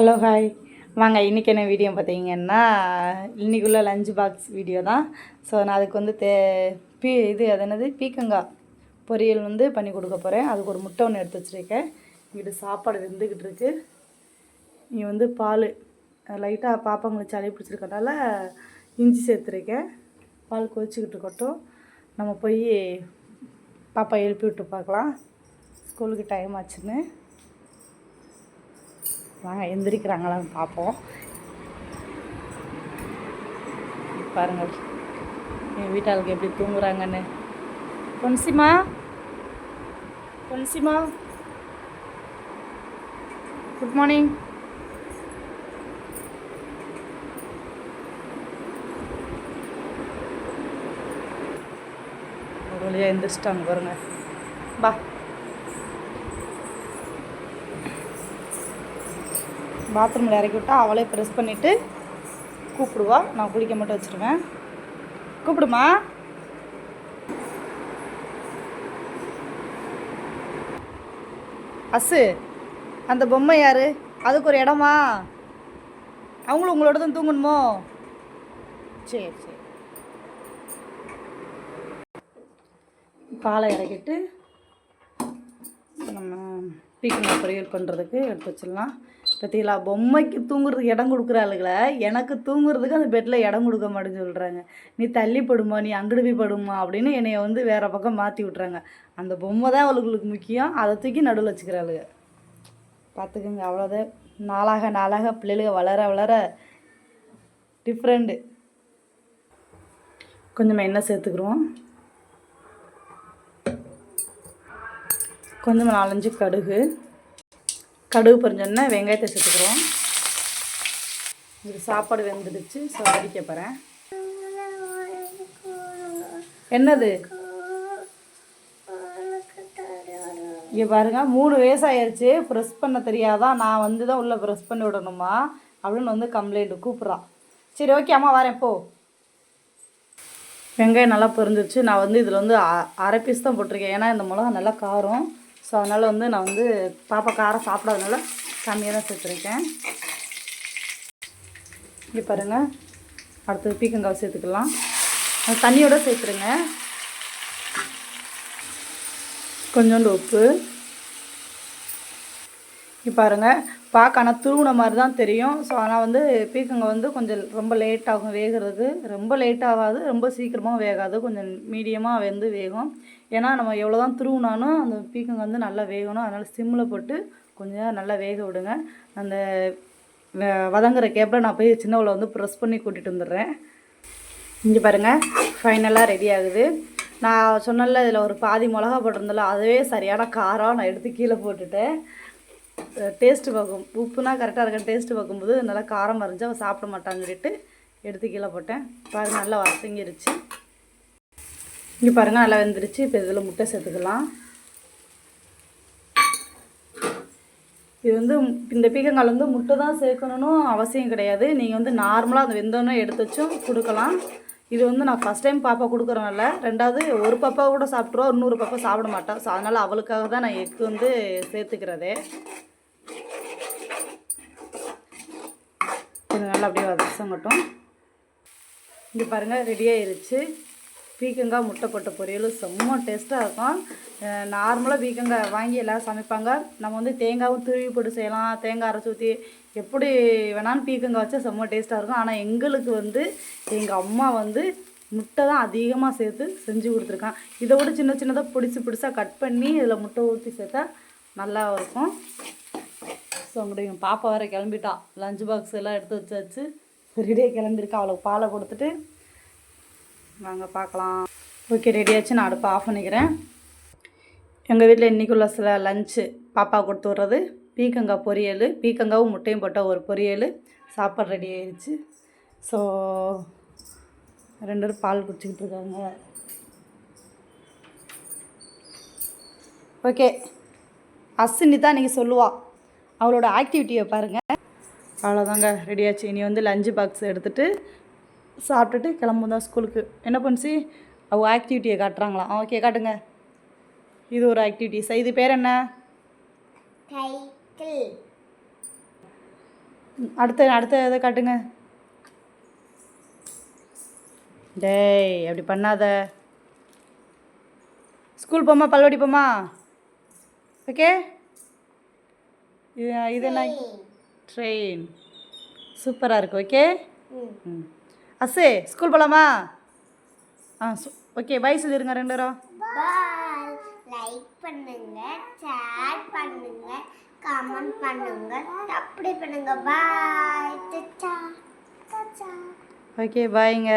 Hello hi வாங்க. இன்றைக்கி என்ன வீடியோ பார்த்தீங்கன்னா இன்றைக்குள்ள லஞ்ச் பாக்ஸ் வீடியோ தான். ஸோ நான் அதுக்கு வந்து அது என்னது பீக்கங்காய் பொரியல் வந்து பண்ணி கொடுக்க போகிறேன். அதுக்கு ஒரு முட்டை ஒன்று எடுத்து வச்சுருக்கேன். இங்கிட்டு சாப்பாடு வெந்துக்கிட்டு இருக்கு. இங்கே வந்து பால் லைட்டாக பாப்பாங்களுக்கு சளி பிடிச்சிருக்கனால இஞ்சி சேர்த்துருக்கேன். பால் கொதிச்சுக்கிட்டு இருக்கட்டும். நம்ம போய் பாப்பா எழுப்பி விட்டு பார்க்கலாம், ஸ்கூலுக்கு டைம் ஆச்சுன்னு. வாங்க எந்திரிக்கிறாங்களான்னு பார்ப்போம். பாருங்கள் என் வீட்டாளுக்கு எப்படி தூங்குறாங்கன்னு. பொன்சிமா குட் மார்னிங். ஒரு வழியாக எந்திரிச்சிட்டாங்க பாருங்க. பா பாத்ரூமில் இறக்கி விட்டா அவளே ப்ரெஸ் பண்ணிவிட்டு கூப்பிடுவா. நான் குளிக்க மட்டும் வச்சுருவேன். கூப்பிடுமா. அசு அந்த பொம்மை யார்? அதுக்கு ஒரு இடமா? அவங்களும் உங்களோட தான் தூங்கணுமோ? சரி சரி. பாலை இறக்கிட்டு நம்ம பீக்கங்காய் பொரியல் பண்ணுறதுக்கு எடுத்து வச்சிடலாம். பார்த்தீங்களா, பொம்மைக்கு தூங்குறதுக்கு இடம் கொடுக்குற ஆளுகளை எனக்கு தூங்குறதுக்கு அந்த பெட்டில் இடம் கொடுக்க மாட்டேன்னு சொல்கிறாங்க. நீ தள்ளி படுமா, நீ அங்கிட்டு போய் படுமா அப்படின்னு என்னைய வந்து வேறு பக்கம் மாற்றி விட்றாங்க. அந்த பொம்மை தான் அவளுக்கு முக்கியம். அதை தூக்கி நடுவில் வச்சுக்கிறாளுங்க. பார்த்துக்குங்க. அவ்வளோதான். நாளாக பிள்ளைகளுக்கு வளர வளர டிஃப்ரெண்டு. கொஞ்சமாக எண்ணெய் சேர்த்துக்குருவோம். கொஞ்சமாக 4-5 கடுகு பொரிஞ்சோன்னா வெங்காயத்தை சேர்த்துக்கிறோம். இது சாப்பாடு வெந்துடுச்சு. ஸோ அடிக்க போகிறேன். என்னது இங்கே பாருங்கள், 3 வயசாயிருச்சு. ப்ரெஸ் பண்ண தெரியாதான், நான் வந்து தான் உள்ளே ப்ரெஸ் பண்ணி விடணுமா அப்படின்னு வந்து கம்ப்ளைண்ட் கூப்பிட்றான். சரி ஓகே அம்மா வரேன் போ. வெங்காயம் நல்லா பொரிஞ்சிருச்சு. நான் வந்து இதில் வந்து அரை பீஸ் தான் போட்டிருக்கேன். ஏன்னா இந்த மிளகா நல்லா காரம். ஸோ அதனால் வந்து நான் வந்து பாப்பா காரம் சாப்பிடாதனால கம்மியாக தான் சேர்த்துருக்கேன். இங்கே பாருங்கள், அடுத்தது பீக்கங்காய் சேர்த்துக்கலாம். தண்ணியோடு சேர்த்துருங்க. கொஞ்சோண்டு உப்பு. இங்கே பாருங்கள், பார்க்க ஆனால் துருவின மாதிரி தான் தெரியும். ஸோ ஆனால் வந்து பீக்கங்காய் வந்து கொஞ்சம் ரொம்ப லேட் ஆகும் வேகிறதுக்கு. ரொம்ப லேட் ஆகாது, ரொம்ப சீக்கிரமாக வேகாது. கொஞ்சம் மீடியமாக வெந்து வேகும். ஏன்னா நம்ம எவ்வளோ தான் துருவினாலும் அந்த பீக்கங்காய் வந்து நல்லா வேகணும். அதனால் சிம்மில் போட்டு கொஞ்சம் நல்லா வேக விடுங்க. அந்த வதங்குற கேப்பில் நான் போய் சின்னவளை வந்து ப்ரெஸ் பண்ணி கூட்டிகிட்டு வந்துடுறேன். இங்கே பாருங்கள், ஃபைனலாக ரெடி ஆகுது. நான் சொன்னல இதில் ஒரு பாதி மிளகா போட்டிருந்தல, அதுவே சரியான காரம். நான் எடுத்து கீழே போட்டுட்டேன். டேஸ்ட்டு பார்க்கும், உப்புனா கரெக்டாக இருக்க. டேஸ்ட்டு பார்க்கும்போது நல்லா காரம் மறைஞ்சு அவள் சாப்பிட மாட்டான்னு சொல்லிட்டு எடுத்து கீழே போட்டேன். பாருங்கள் நல்லா வதங்கிருச்சு. இங்கே பாருங்கள் நல்லா வெந்துருச்சு. இப்போ இதில் முட்டை சேர்த்துக்கலாம். இது வந்து இந்த பீக்கங்காய் வந்து முட்டை தான் சேர்க்கணுன்னு அவசியம் கிடையாது. நீங்கள் வந்து நார்மலாக அந்த வெந்தோன்னே எடுத்து வச்சும் கொடுக்கலாம். இது வந்து நான் ஃபஸ்ட் டைம் பாப்பா கொடுக்குறனால, ரெண்டாவது ஒரு பாப்பா கூட சாப்பிட்ருவா, இன்னொரு பாப்பா சாப்பிட மாட்டா. ஸோ அதனால் அவளுக்காக தான் நான் எக்கு வந்து சேர்த்துக்கிறதே. கொஞ்சம் நல்லா அப்படியே வதங்கட்டும். இங்கே பாருங்கள் ரெடி ஆயிருச்சு. பீக்கங்காய் முட்டை போட்ட பொரியல் செம்ம டேஸ்ட்டாக இருக்கும். நார்மலாக பீக்கங்காய் வாங்கி எல்லோரும் சமைப்பாங்க. நம்ம வந்து தேங்காயும் துருவி போட்டு செய்யலாம், தேங்காய் அரைச்சி ஊற்றி எப்படி வேணாலும் பீக்கங்காய் வச்சா செம்ம டேஸ்ட்டாக இருக்கும். ஆனால் எங்களுக்கு வந்து எங்கள் அம்மா வந்து முட்டை தான் அதிகமாக சேர்த்து செஞ்சு கொடுத்துருக்கான். இதை விட சின்ன சின்னதாக பிடிச்சாக கட் பண்ணி இதில் முட்டை ஊற்றி சேர்த்தா நல்லா இருக்கும். ஸோ அங்கிட்ட எங்கள் பாப்பா வேறு கிளம்பிட்டான். லஞ்ச் பாக்ஸ் எல்லாம் எடுத்து வச்சாச்சு. ரெடியாக கிளம்பியிருக்கா. அவளுக்கு பாலை கொடுத்துட்டு வாங்க பார்க்கலாம். ஓகே ரெடியாச்சு. நான் அடுப்பை ஆஃப் பண்ணிக்கிறேன். எங்கள் வீட்டில் இன்றைக்குள்ள சில லஞ்சு பாப்பா கொடுத்து விட்றது பீக்கங்காய் பொரியல், பீக்கங்காவும் முட்டையும் போட்ட ஒரு பொரியல். சாப்பாடு ரெடி ஆயிடுச்சு. ஸோ 2 பேரும் பால் குடிச்சிக்கிட்டு இருக்காங்க. ஓகே, அஸ்வினி தான் இன்றைக்கி சொல்லுவாள். அவளோட ஆக்டிவிட்டியை பாருங்கள். அவ்வளோதாங்க ரெடியாச்சு. இனி வந்து லஞ்சு பாக்ஸ் எடுத்துகிட்டு சாப்பிட்டுட்டு கிளம்பும் தான் ஸ்கூலுக்கு. என்ன பண்ணுச்சு அவள் ஆக்டிவிட்டியை காட்டுறாங்களாம். ஓகே காட்டுங்க. இது ஒரு ஆக்டிவிட்டி. இது பேர் என்ன? அடுத்த இதை காட்டுங்க. டேய் அப்படி பண்ணாத. ஸ்கூல் போமா பல்வடி போமா. ஓகே. இது என்ன? ட்ரெயின். சூப்பராக இருக்கு. ஓகே. ம். அசே ஸ்கூல் போகலாமா? ஓகே பை சொல்லிடுங்க 2 பேரும். பாய். லைக் பண்ணுங்க, ஷேர் பண்ணுங்க, கமெண்ட் பண்ணுங்க, சப்ஸ்கிரைப் பண்ணுங்க. பாய். ஓகே பாய்ங்க.